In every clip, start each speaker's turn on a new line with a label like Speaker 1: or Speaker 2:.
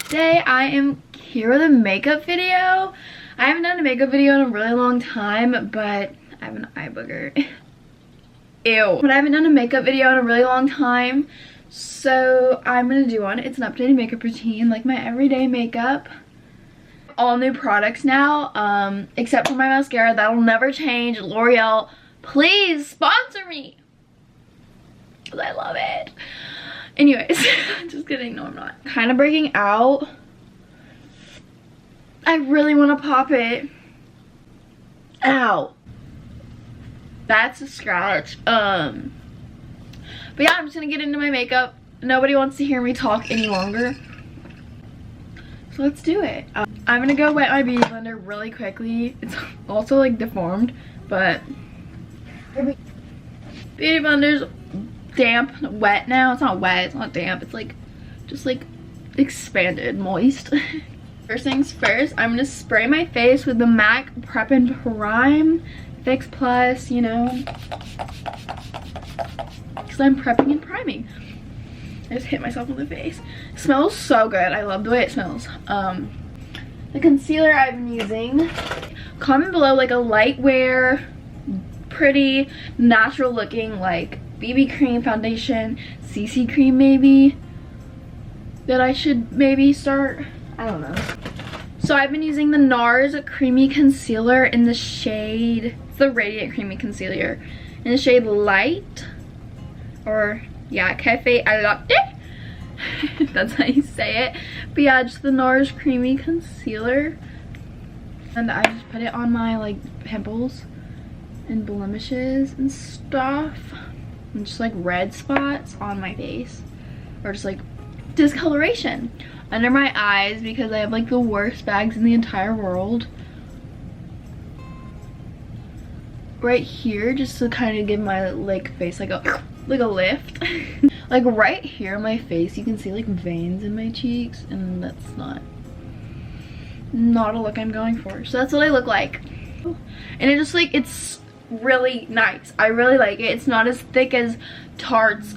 Speaker 1: Today I am here with a makeup video. I haven't done a makeup video in a really long time, but I have an eye booger. Ew. But I haven't done a makeup video in a really long time, so I'm gonna do one. It's an updated makeup routine, like my everyday makeup. All new products now, except for my mascara. That'll never change. L'Oreal, please sponsor me, because I love it. Anyways, just kidding. No, I'm not. Kind of breaking out. I really want to pop it. Ow. That's a scratch. But yeah, I'm just gonna get into my makeup. Nobody wants to hear me talk any longer, so let's do it. I'm gonna go wet my beauty blender really quickly. It's also like deformed, but beauty blender's damp, wet now. It's not wet, it's not damp, it's like just like expanded, moist. First things first, I'm gonna spray my face with the MAC Prep and Prime Fix Plus, you know, because I'm prepping and priming. I just hit myself in the face. It smells so good. I love the way it smells. The concealer I've been using, comment below like a light wear, pretty natural looking like BB cream, foundation, CC cream maybe, that I should maybe start. I don't know. So I've been using the NARS Creamy Concealer in the shade, it's the Radiant Creamy Concealer, in the shade Light, or yeah, Cafe au Latte. That's how you say it. But yeah, just the NARS Creamy Concealer. And I just put it on my like pimples and blemishes and stuff. And just like red spots on my face. Or just like discoloration under my eyes, because I have like the worst bags in the entire world. Right here, just to kind of give my like face like a lift. Like right here on my face, you can see like veins in my cheeks, and that's not a look I'm going for. So that's what I look like, and it just like, it's really nice. I really like it. It's not as thick as Tarte's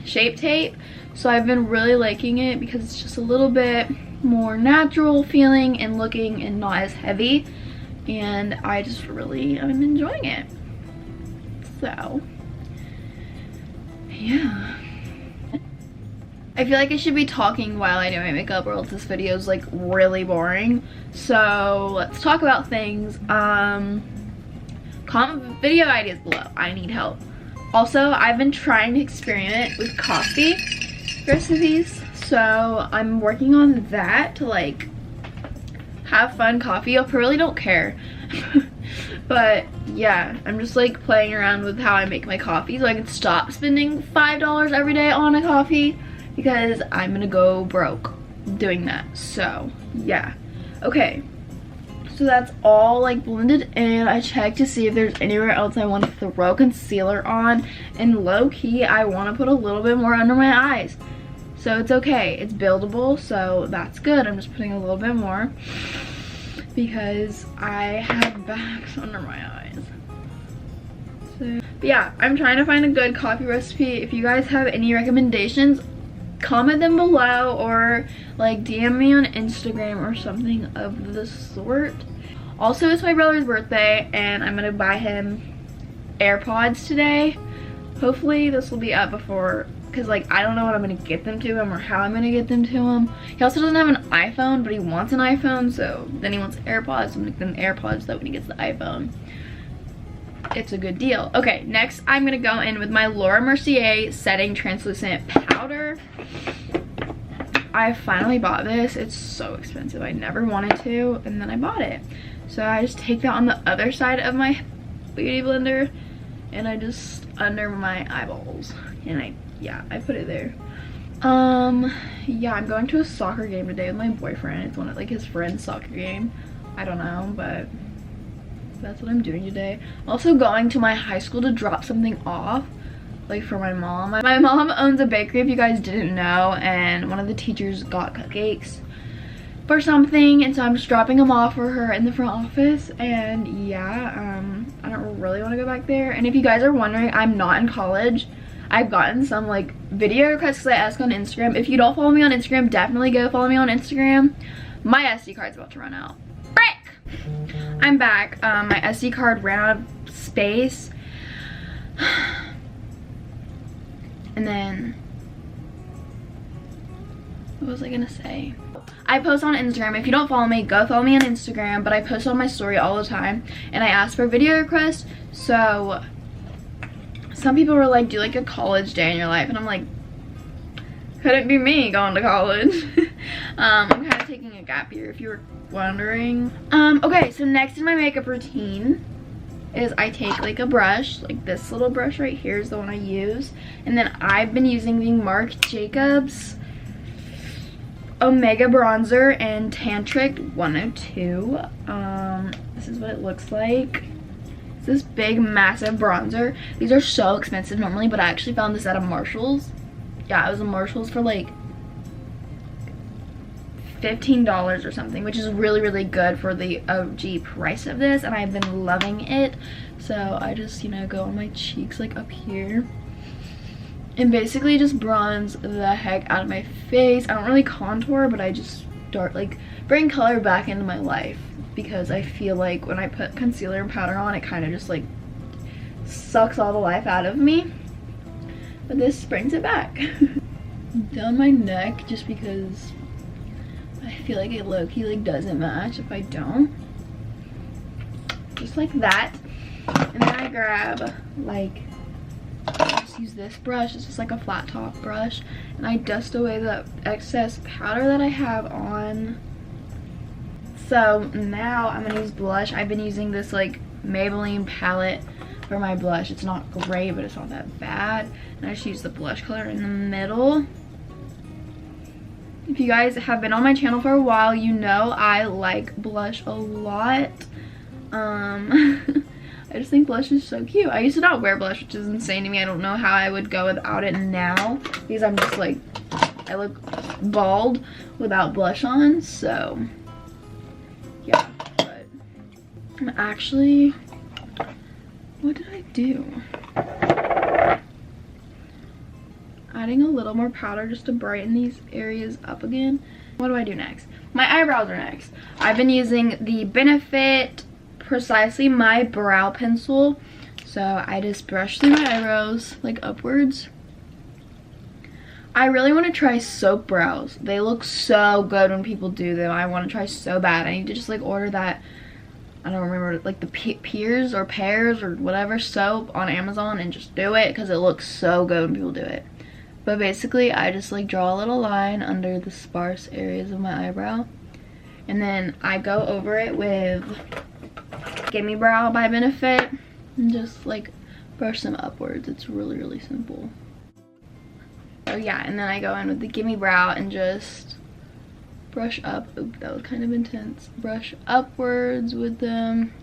Speaker 1: Shape Tape, so I've been really liking it because it's just a little bit more natural feeling and looking and not as heavy, and I just really am enjoying it. So yeah, I feel like I should be talking while I do my makeup, or else this video is like really boring. So let's talk about things. Comment video ideas below. I need help. Also, I've been trying to experiment with coffee recipes, so I'm working on that to like have fun coffee. I really don't care. But yeah, I'm just like playing around with how I make my coffee so I can stop spending $5 every day on a coffee, because I'm gonna go broke doing that. So yeah, okay, so that's all like blended in. I checked to see if there's anywhere else I want to throw concealer on, and low-key I want to put a little bit more under my eyes, so it's okay, it's buildable, so that's good. I'm just putting a little bit more because I have bags under my eyes. So but yeah, I'm trying to find a good coffee recipe. If you guys have any recommendations, comment them below, or like DM me on Instagram or something of the sort. Also, it's my brother's birthday and I'm gonna buy him AirPods today. Hopefully this will be up before, because like I don't know what I'm gonna get them to him or how I'm gonna get them to him. He also doesn't have an iPhone, but he wants an iPhone, so then he wants AirPods. I'm gonna get him AirPods so that when he gets the iPhone, it's a good deal. Okay, next I'm gonna go in with my Laura Mercier Setting Translucent Powder. I finally bought this. It's so expensive. I never wanted to, and then I bought it. So I just take that on the other side of my beauty blender, and I just under my eyeballs, and I put it there. Yeah, I'm going to a soccer game today with my boyfriend. It's one of like his friend's soccer game. I don't know, but that's what I'm doing today. Also going to my high school to drop something off, like for my mom. My mom owns a bakery, if you guys didn't know, and one of the teachers got cupcakes for something, and so I'm just dropping them off for her in the front office. And yeah, I don't really want to go back there. And if you guys are wondering, I'm not in college. I've gotten some like video requests because I ask on Instagram. If you don't follow me on Instagram, definitely go follow me on Instagram. My SD card's about to run out. Frick! I'm back. My SD card ran out of space. And then, what was I gonna say? I post on Instagram. If you don't follow me, go follow me on Instagram, but I post on my story all the time, and I ask for video requests. So some people were like, do like a college day in your life, and I'm like, couldn't be me going to college. I'm kind of taking a gap year, if you were wondering. Okay, so next in my makeup routine is I take like a brush, like this little brush right here is the one I use, and then I've been using the Marc Jacobs Omega Bronzer in Tantric 102. This is what it looks like. It's this big, massive bronzer. These are so expensive normally, but I actually found this at a Marshall's. Yeah, it was a Marshall's for like $15 or something, which is really, really good for the OG price of this, and I've been loving it. So I just, you know, go on my cheeks like up here and basically just bronze the heck out of my face. I don't really contour, but I just start like bring color back into my life, because I feel like when I put concealer and powder on, it kind of just like sucks all the life out of me, but this brings it back. Down my neck, just because I feel like it low-key like doesn't match if I don't. Just like that. And then I grab like, use this brush. It's just like a flat top brush, and I dust away the excess powder that I have on. So now I'm gonna use blush. I've been using this like Maybelline palette for my blush. It's not great, but it's not that bad, and I just use the blush color in the middle. If you guys have been on my channel for a while, you know I like blush a lot. I just think blush is so cute. I used to not wear blush, which is insane to me. I don't know how I would go without it now, because I'm just like, I look bald without blush on. So yeah, but I'm actually, what did I do? Adding a little more powder just to brighten these areas up again. What do I do next? My eyebrows are next. I've been using the Benefit Precisely My Brow Pencil. So I just brush through my eyebrows like upwards. I really want to try soap brows. They look so good when people do them. I want to try so bad. I need to just like order that, I don't remember, like the Pears or Pears or whatever soap on Amazon and just do it, because it looks so good when people do it. But basically I just like draw a little line under the sparse areas of my eyebrow, and then I go over it with Gimme Brow by Benefit and just like brush them upwards. It's really, really simple. So yeah, and then I go in with the Gimme Brow and just brush up. Oop, that was kind of intense. Brush upwards with them,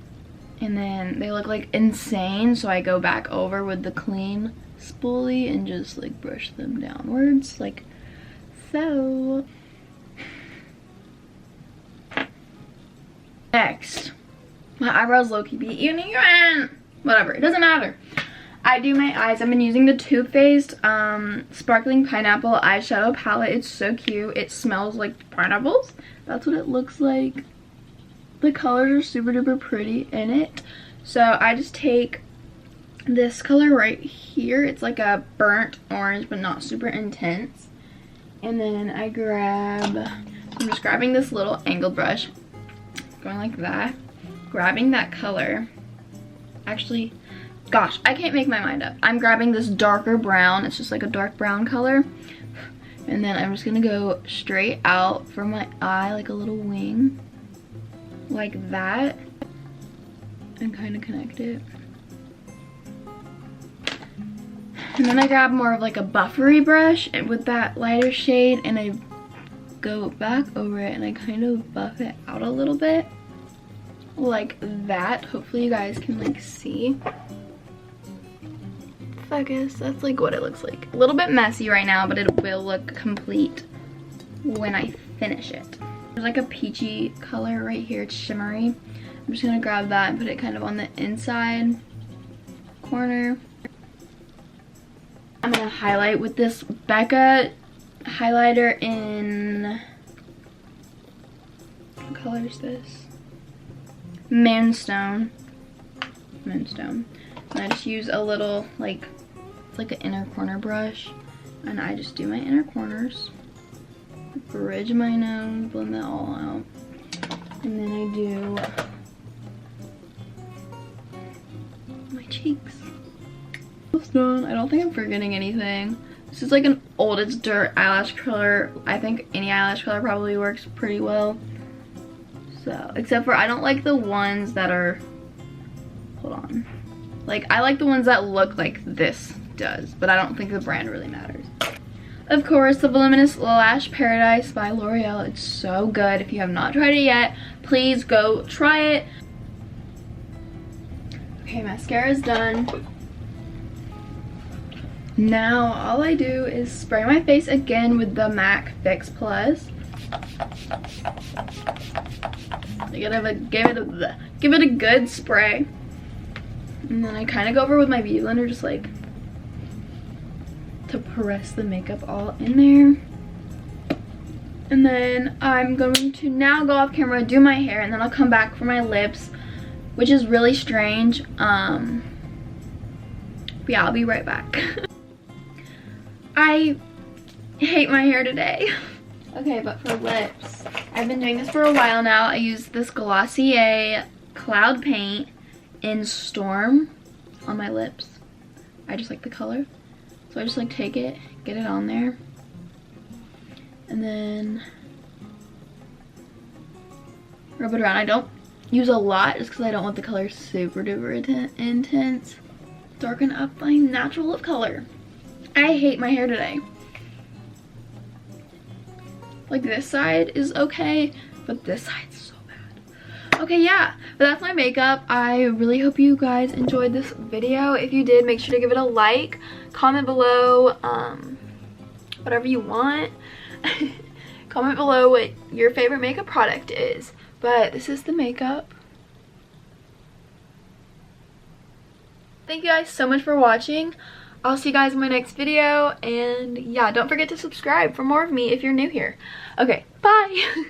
Speaker 1: and then they look like insane, so I go back over with the clean spoolie and just like brush them downwards like so. Next, my eyebrows low-key be uneven. Whatever, it doesn't matter. I do my eyes. I've been using the Too Faced Sparkling Pineapple eyeshadow palette. It's so cute. It smells like pineapples. That's what it looks like. The colors are super duper pretty in it. So I just take this color right here. It's like a burnt orange, but not super intense. And then I grab, I'm just grabbing this little angled brush, going like that, grabbing that color. Actually, gosh, I can't make my mind up. I'm grabbing this darker brown. It's just like a dark brown color. And then I'm just gonna go straight out from my eye, like a little wing, like that, and kind of connect it. And then I grab more of like a buffery brush with that lighter shade, and I go back over it and I kind of buff it out a little bit like that. Hopefully you guys can like see. Focus. That's like what it looks like. A little bit messy right now, but it will look complete when I finish it. There's like a peachy color right here. It's shimmery. I'm just gonna grab that and put it kind of on the inside corner. I'm gonna highlight with this Becca highlighter in, what color is this? Moonstone. And I just use a little, like, it's like an inner corner brush, and I just do my inner corners, bridge my nose, blend that all out, and then I do my cheeks. Almost done. I don't think I'm forgetting anything. This is like an old as dirt eyelash curler. I think any eyelash curler probably works pretty well. So, except for I don't like the ones that are, hold on. Like, I like the ones that look like this does, but I don't think the brand really matters. Of course, the Voluminous Lash Paradise by L'Oreal. It's so good. If you have not tried it yet, please go try it. Okay, mascara is done. Now, all I do is spray my face again with the MAC Fix Plus. Give it a good spray. And then I kind of go over with my beauty blender, just like to press the makeup all in there. And then I'm going to now go off camera, do my hair, and then I'll come back for my lips, which is really strange. But yeah, I'll be right back. I hate my hair today. Okay, but for lips, I've been doing this for a while now. I use this Glossier Cloud Paint in Storm on my lips. I just like the color. So I just like take it, get it on there. And then rub it around. I don't use a lot just because I don't want the color super duper intense. Darken up my natural lip color. I hate my hair today. Like, this side is okay, but this side's so bad. Okay, yeah, but that's my makeup. I really hope you guys enjoyed this video. If you did, make sure to give it a like, comment below whatever you want. Comment below what your favorite makeup product is. But this is the makeup. Thank you guys so much for watching. I'll see you guys in my next video, and yeah, don't forget to subscribe for more of me if you're new here. Okay, bye!